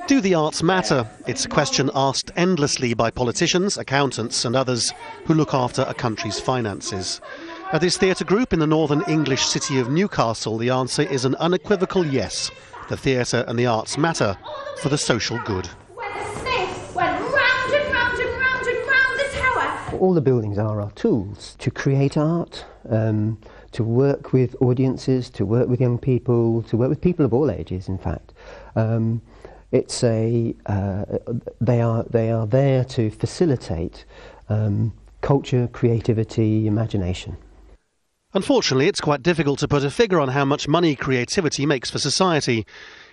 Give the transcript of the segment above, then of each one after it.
Do the arts matter? It's a question asked endlessly by politicians, accountants and others who look after a country's finances. At this theatre group in the northern English city of Newcastle, the answer is an unequivocal yes. The theatre and the arts matter for the social good. When the snake went round and round and round and round the tower. All the buildings are our tools to create art, to work with audiences, to work with young people, to work with people of all ages, in fact. They are there to facilitate culture, creativity, imagination. Unfortunately, it's quite difficult to put a figure on how much money creativity makes for society.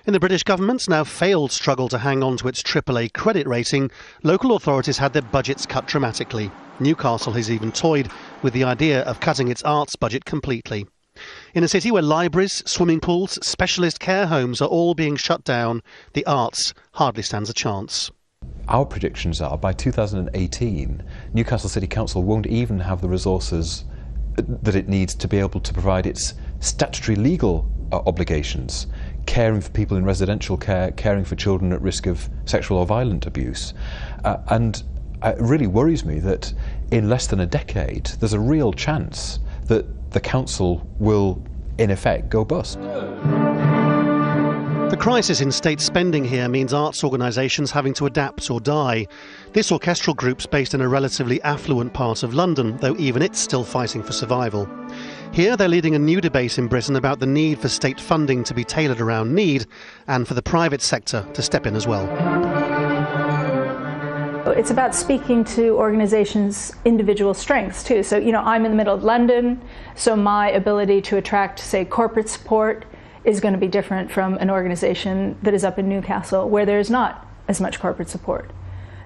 In the British government's now failed struggle to hang on to its AAA credit rating, local authorities had their budgets cut dramatically. Newcastle has even toyed with the idea of cutting its arts budget completely. In a city where libraries, swimming pools, specialist care homes are all being shut down, the arts hardly stands a chance. Our predictions are by 2018, Newcastle City Council won't even have the resources that it needs to be able to provide its statutory legal obligations, caring for people in residential care, caring for children at risk of sexual or violent abuse. And it really worries me that in less than a decade, there's a real chance that the council will, in effect, go bust. The crisis in state spending here means arts organisations having to adapt or die. This orchestral group's based in a relatively affluent part of London, though even it's still fighting for survival. Here they're leading a new debate in Britain about the need for state funding to be tailored around need and for the private sector to step in as well. It's about speaking to organisations' individual strengths too. So, I'm in the middle of London, so my ability to attract, say, corporate support is going to be different from an organisation that is up in Newcastle, where there's not as much corporate support.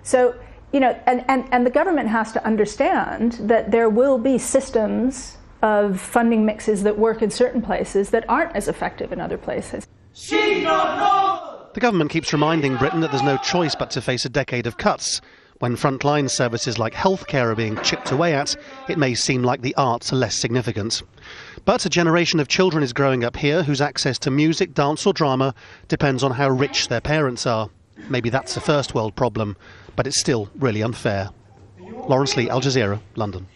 So, and the government has to understand that there will be systems of funding mixes that work in certain places that aren't as effective in other places. The government keeps reminding Britain that there's no choice but to face a decade of cuts. When frontline services like healthcare are being chipped away at, it may seem like the arts are less significant. But a generation of children is growing up here whose access to music, dance or drama depends on how rich their parents are. Maybe that's a first world problem, but it's still really unfair. Lawrence Lee, Al Jazeera, London.